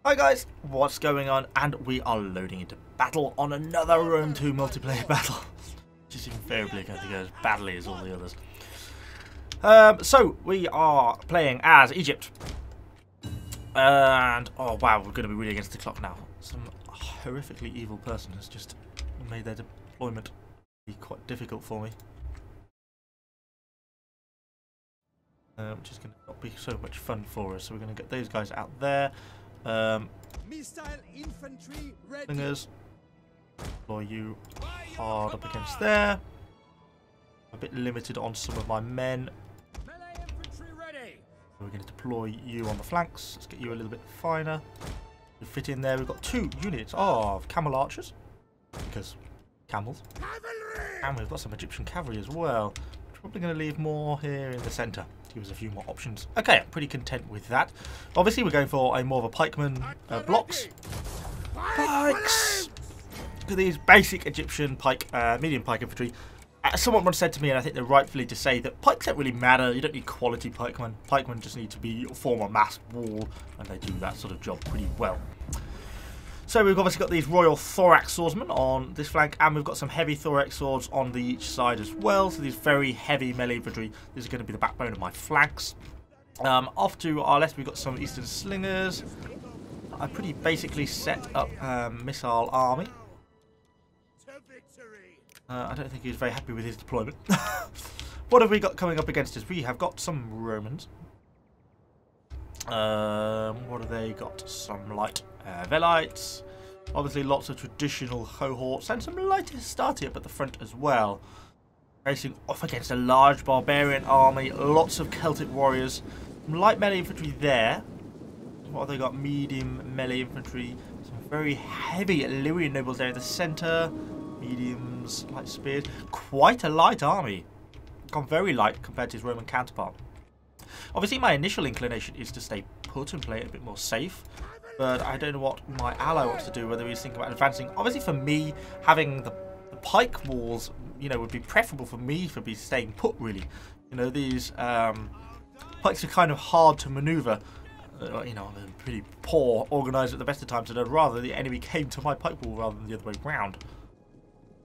Hi guys, what's going on? And we are loading into battle on another Rome 2 multiplayer battle. Just invariably going to go as badly as all the others. So, we are playing as Egypt. And, oh wow, we're going to be really against the clock now. Some horrifically evil person has just made their deployment be quite difficult for me. Which is going to not be so much fun for us. So we're going to get those guys out there. Missile infantry ready. Slingers. Deploy you hard up against there. A bit limited on some of my men. Melee infantry ready. We're going to deploy you on the flanks. Let's get you a little bit finer. You fit in there. We've got 2 units of camel archers. Because camels. Cavalry. And we've got some Egyptian cavalry as well. Probably going to leave more here in the centre. Give us a few more options. Okay, I'm pretty content with that. Obviously, we're going for a more of a pikeman blocks. Pikes! Look at these basic Egyptian pike, medium pike infantry. Someone once said to me, and I think they're rightfully to say, that pikes don't really matter. You don't need quality pikemen. Pikemen just need to form a mass wall, and they do that sort of job pretty well. So we've obviously got these Royal Thorax Swordsmen on this flank, and we've got some heavy Thorax Swords on each side as well. So these very heavy melee infantry. This is going to be the backbone of my flanks. Off to our left, we've got some Eastern Slingers. I pretty basically set up missile army. I don't think he was very happy with his deployment. What have we got coming up against us? We have got some Romans. What have they got? Some light Velites. Obviously lots of traditional cohorts and some light Hastati up at the front as well. Facing off against a large barbarian army. Lots of Celtic warriors. Some light melee infantry there. What have they got? Medium melee infantry. Some very heavy Illyrian nobles there in the centre. Mediums, light spears. Quite a light army. Gone very light compared to his Roman counterpart. Obviously, my initial inclination is to stay put and play it a bit more safe. But I don't know what my ally wants to do, whether he's thinking about advancing. Obviously, for me, having the pike walls, you know, would be preferable for me for be staying put, really. You know, these pikes are kind of hard to maneuver. You know, they're pretty poor, organised at the best of times, and I'd rather the enemy came to my pike wall rather than the other way round.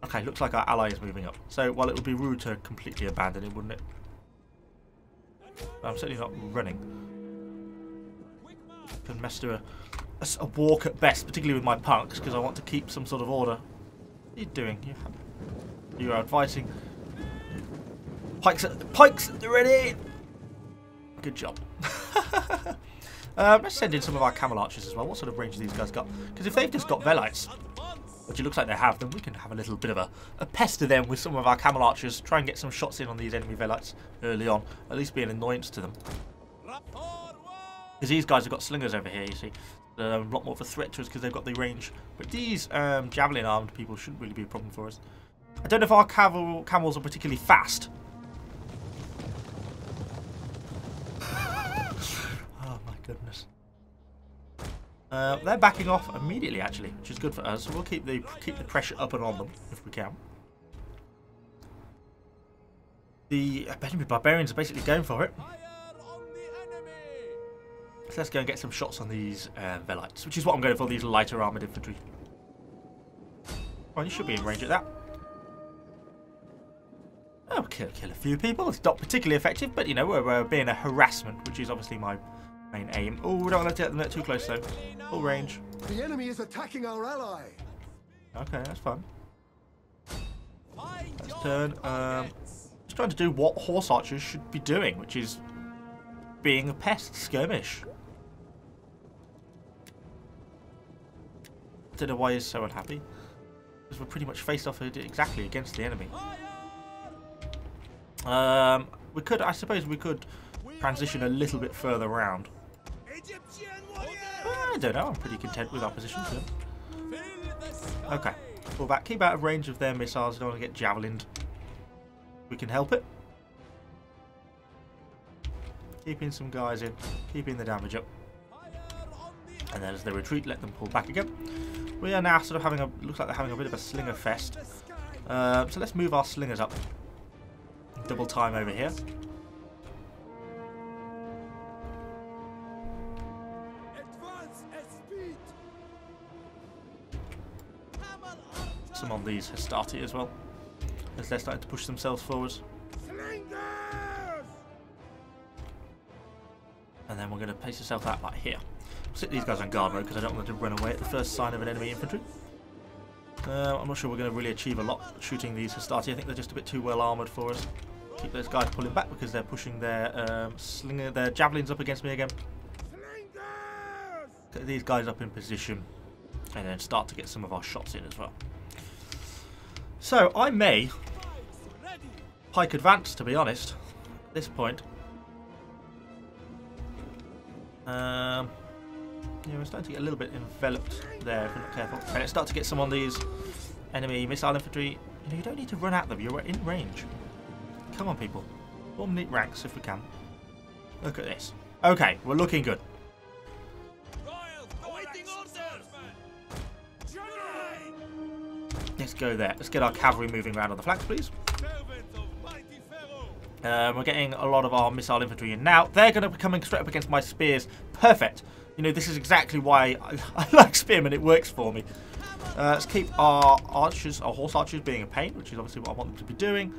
Okay, looks like our ally is moving up. So, well, it would be rude to completely abandon it, wouldn't it? I'm certainly not running. Can master a walk at best, particularly with my punks, because I want to keep some sort of order. What are you doing? You are advising. Pikes ready. Good job. Let's send in some of our camel archers as well. What sort of range have these guys got? Because if they've just got Velites, which it looks like they have, then we can have a little bit of a pester them with some of our camel archers. Try and get some shots in on these enemy Velites early on. At least be an annoyance to them. Because these guys have got slingers over here, you see. They're a lot more of a threat to us because they've got the range. But these javelin armed people shouldn't really be a problem for us. I don't know if our camels are particularly fast. Oh my goodness. They're backing off immediately, actually, which is good for us. So we'll keep the pressure up and on them if we can. The barbarians are basically going for it. So let's go and get some shots on these Velites, which is what I'm going for, these lighter armoured infantry. Well, you should be in range at that. Oh, kill a few people. It's not particularly effective, but, you know, we're being a harassment, which is obviously my main aim. Oh, we don't want to let them get too close, though. Full range. The enemy is attacking our ally. Okay, that's fun. Let's turn. Just trying to do what horse archers should be doing, which is being a pest, skirmish. I don't know why he's so unhappy. Because we're pretty much faced off exactly against the enemy. I suppose we could transition a little bit further around. I don't know, I'm pretty content with our position. Okay, pull back, keep out of range of their missiles, don't want to get javelined. We can help it. Keeping some guys in, keeping the damage up. And then as they retreat, let them pull back again. We are now sort of having looks like they're having a bit of a slinger fest. So let's move our slingers up. Double time over here. some on these Hastati as well, as they're starting to push themselves forwards. And then we're going to place yourself out like here. Sit these guys on guard mode because I don't want them to run away at the first sign of an enemy infantry. I'm not sure we're going to really achieve a lot shooting these Hastati. I think they're just a bit too well armoured for us. Keep those guys pulling back because they're pushing their their javelins up against me again. Get these guys up in position and then start to get some of our shots in as well. So I may pike advance, to be honest, at this point. Yeah, we're starting to get a little bit enveloped there if we're not careful. And let's start to get some on these enemy missile infantry. You know, you don't need to run at them, you're in range. Come on, people. Form neat ranks if we can. Look at this. Okay, we're looking good. Let's go there. Let's get our cavalry moving around on the flanks, please. We're getting a lot of our missile infantry in now. They're going to be coming straight up against my spears. Perfect. You know, this is exactly why I like spearmen. It works for me. Let's keep our archers, our horse archers, being a pain, which is obviously what I want them to be doing.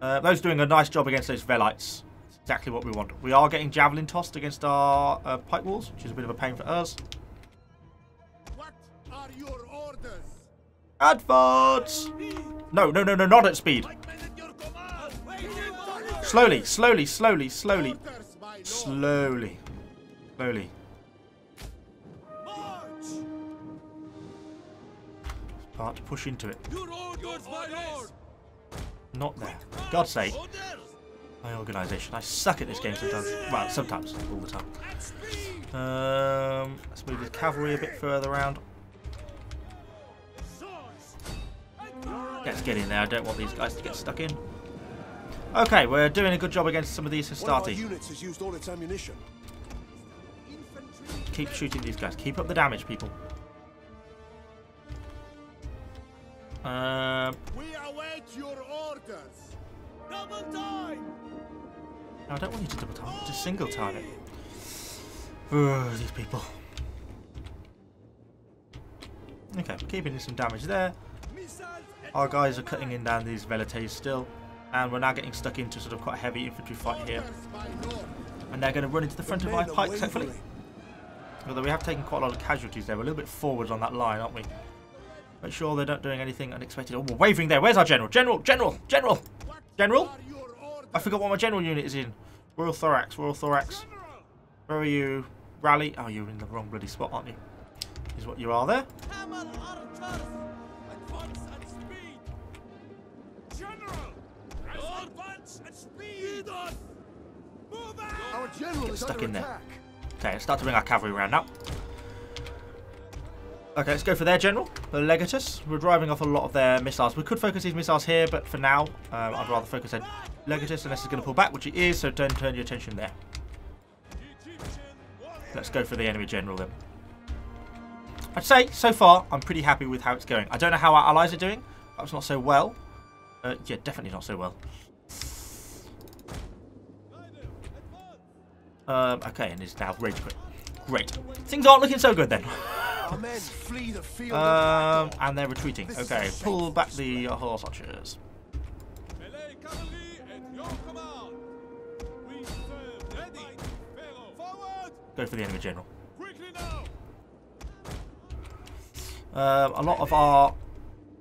Those doing a nice job against those Velites. That's exactly what we want. We are getting javelin tossed against our pike walls, which is a bit of a pain for us. What are your orders? Advance! No, no, no, no, not at speed. Slowly, slowly, slowly, slowly. Orders, my lord. Slowly. Slowly. Start to push into it. Your orders, my lord. Not there. God's sake. My organisation. I suck at this game sometimes. Well, sometimes. All the time. Let's move the cavalry a bit further around. Let's get in there. I don't want these guys to get stuck in. Okay, we're doing a good job against some of these Hastati. Units has used all its ammunition. Keep shooting these guys. Keep up the damage, people. We await your orders. Double time. No, I don't want you to double target. Just single target. These people. Okay, keeping in some damage there. Our guys are cutting in down these Velites still. And we're now getting stuck into sort of quite a heavy infantry fight here. And they're going to run into the front of our pikes, hopefully. Although we have taken quite a lot of casualties there. We're a little bit forwards on that line, aren't we? Make sure they're not doing anything unexpected. Oh, we're wavering there. Where's our general? General! General! General! General! I forgot what my general unit is in. Royal Thorax. Royal Thorax. Where are you? Rally. Oh, you're in the wrong bloody spot, aren't you? Is what you are there. Our general is Stuck under in there. attack. Okay, let's start to bring our cavalry around now. Okay, let's go for their general, the Legatus. We're driving off a lot of their missiles. We could focus these missiles here, but for now, I'd rather focus on Legatus unless it's going to pull back, which it is, so don't turn your attention there. Let's go for the enemy general then. I'd say, so far, I'm pretty happy with how it's going. I don't know how our allies are doing. Perhaps not so well. Yeah, definitely not so well. Okay, and it's now rage quit. Great. Things aren't looking so good then. Our men flee the field of battle. And they're retreating. Okay, pull back the horse archers. Melee cavalry at your command. We serve ready. Forward. Go for the enemy general. Quickly now. A lot of our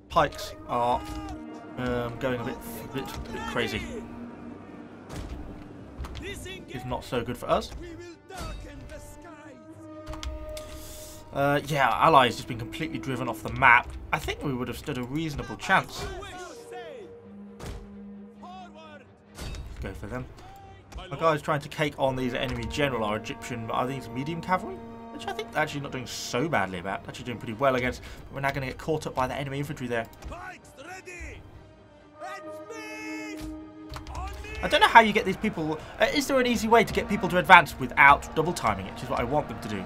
pikes are going a bit crazy. It's not so good for us. We will darken the skies. Yeah, our allies just been completely driven off the map. I think we would have stood a reasonable chance. Go for them. Our guys trying to cake on these enemy general, our Egyptian, are these medium cavalry? Which I think they're actually not doing so badly about. Actually doing pretty well against. But we're now going to get caught up by the enemy infantry there. Pikes ready. I don't know how you get these people. Is there an easy way to get people to advance without double timing it, which is what I want them to do?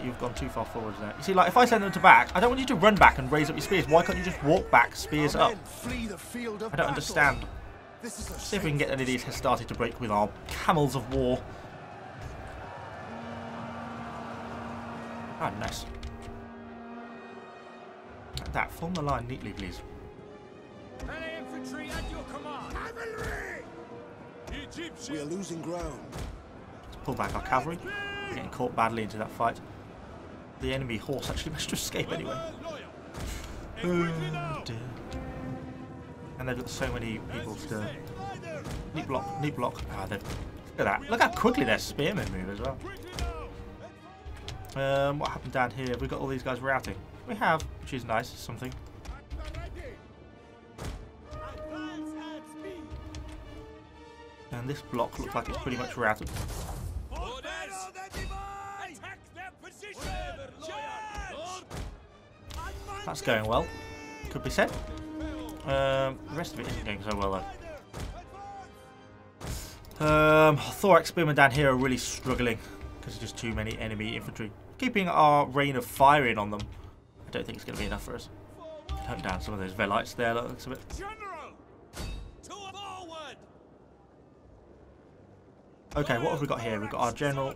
You've gone too far forward there. You see, like, if I send them to back, I don't want you to run back and raise up your spears. Why can't you just walk back, spears up? I don't understand. See if we can get any of these Hastati to break with our camels of war. Ah, nice. that. Form the line neatly, please. Melee infantry at your command. Cavalry! Egyptians. We are losing ground. Let's pull back our cavalry. We're getting caught badly into that fight. The enemy horse actually managed to escape anyway. Oh dear. And they've got so many people still. Neat block, neat block. Ah, look at that. Look how quickly their spearmen move as well. What happened down here? Have we got all these guys routing? We have, which is nice. Something. And this block looks like it's pretty much routed. That's going well. Could be said. The rest of it isn't going so well though. Thorax spearmen down here are really struggling because there's just too many enemy infantry. Keeping our rain of fire in on them, I don't think it's going to be enough for us. Hunt down some of those Velites there, that looks a bit. Okay, what have we got here? We've got our general.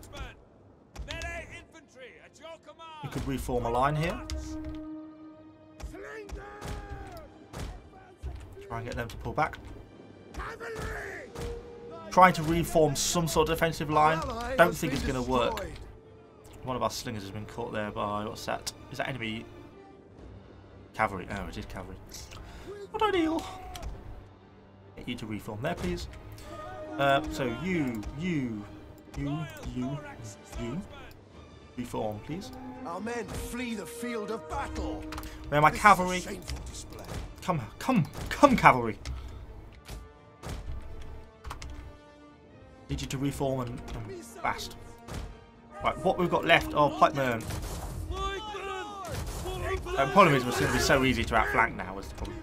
We could reform a line here. Try and get them to pull back. Trying to reform some sort of defensive line. Don't think it's going to work. One of our slingers has been caught there by, what's that? Is that enemy cavalry? Oh, it is cavalry. Not ideal. Get you to reform there, please. So you. Reform, please. Our men flee the field of battle. Where are my cavalry? Shameful display. Come, cavalry. Need you to reform and fast. Right, what we've got left are pikemen. The problem is, it's going to be so easy to outflank now. Is the problem.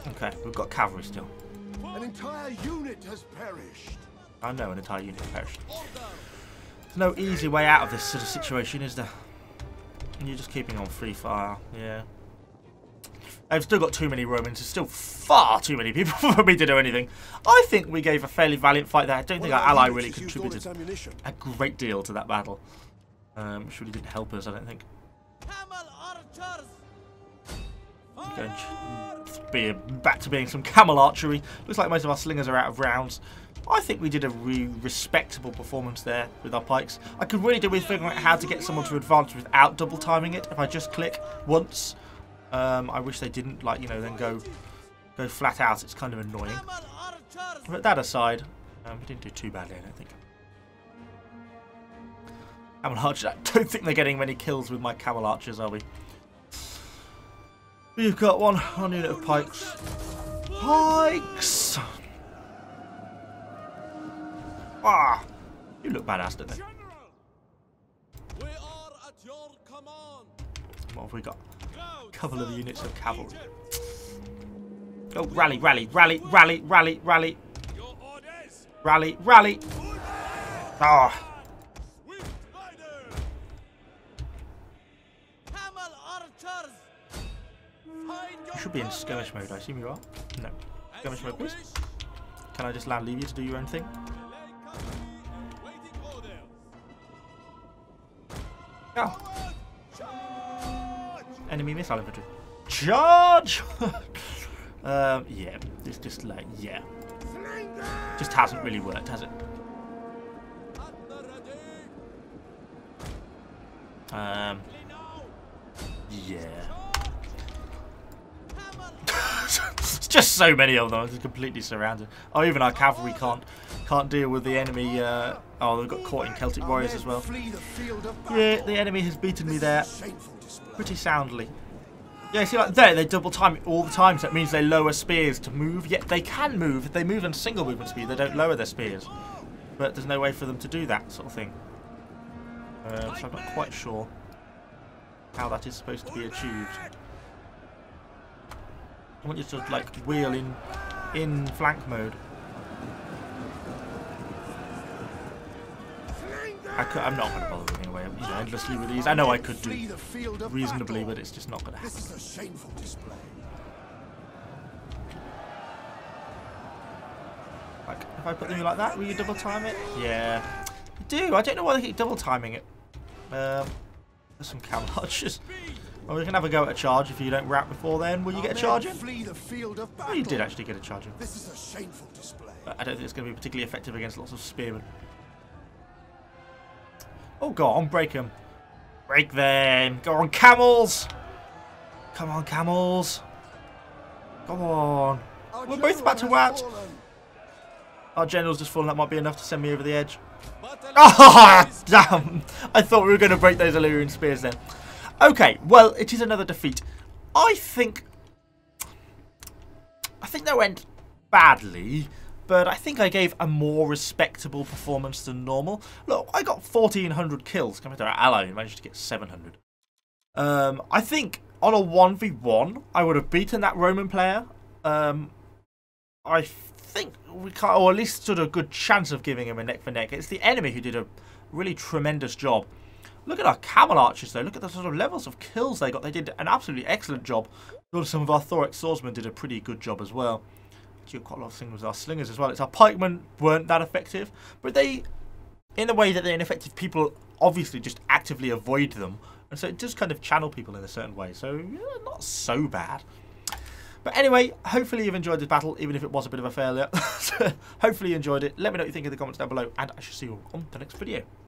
Okay, we've got cavalry still. An entire unit has perished. I know an entire unit perished. There's no easy way out of this sort of situation, is there? And you're just keeping on free fire, yeah. I've still got too many Romans. There's still far too many people for me to do anything. I think we gave a fairly valiant fight there. I don't think our ally really contributed a great deal to that battle. Which really didn't help us, I don't think. Back to being some camel archery. Looks like most of our slingers are out of rounds. I think we did a really respectable performance there with our pikes. I could really do with figuring out how to get someone to advance without double timing it. If I just click once, I wish they didn't, like, you know, then go flat out. It's kind of annoying. But that aside, we didn't do too badly, I don't think. Camel archers. I don't think they're getting many kills with my camel archers, are we? We've got one unit of pikes. Pikes! Ah! You look badass, don't they? We are at your command. What have we got? A couple of units of cavalry. Oh, rally, rally, rally, rally, rally, rally. Your orders. Rally, rally. Ah! Swift rider. Camel archers. You should be in skirmish mode, I assume you are? No. Skirmish mode, please. Can I just leave you to do your own thing? Oh. Enemy missile infantry. Charge! Yeah, it's just like, yeah. Just hasn't really worked, has it? Yeah. It's just so many of them. It's completely surrounded. Oh, even our cavalry can't deal with the enemy. Oh, they've got caught in Celtic warriors as well. Yeah, the enemy has beaten me there pretty soundly. Yeah, see, like there, they double time it all the time, so that means they lower spears to move. Yet they can move. If they move in single movement speed, they don't lower their spears. But there's no way for them to do that sort of thing. So I'm not quite sure how that is supposed to be achieved. I want you to like wheel in flank mode. I'm not going to bother anyway. You know, endlessly with these. I know I could do reasonably, but it's just not going to happen. This is a shameful display. Like, if I put them in like that, will you double time it? Yeah. You do. I don't know why they keep double timing it. There's some camel archers. Well, we can have a go at a charge if you don't wrap before then. Will you get a charge in? Flee the field of battle. Well, you did actually get a charge in. This is a shameful display. But I don't think it's going to be particularly effective against lots of spearmen. Oh, go on, break them. Break them. Go on, camels. Come on, camels. Go on. Our We're both about to general has whack. fallen. Our general's just fallen. That might be enough to send me over the edge. Battle Ah, is damn. I thought we were going to break those Illyrian spears then. Okay, well, it is another defeat. I think they went badly, but I think I gave a more respectable performance than normal. Look, I got 1,400 kills compared to our ally who managed to get 700. I think on a 1v1, I would have beaten that Roman player. I think we can't, or at least stood a good chance of giving him a neck for neck. It's the enemy who did a really tremendous job. Look at our camel archers though. Look at the sort of levels of kills they got. They did an absolutely excellent job. Some of our Thoric swordsmen did a pretty good job as well. Actually, quite a lot of things with our slingers as well. It's our pikemen weren't that effective, but they, in the way that they're ineffective, people obviously just actively avoid them, and so it does kind of channel people in a certain way. So yeah, not so bad. But anyway, hopefully you've enjoyed this battle, even if it was a bit of a failure. Hopefully you enjoyed it. Let me know what you think in the comments down below, and I shall see you on the next video.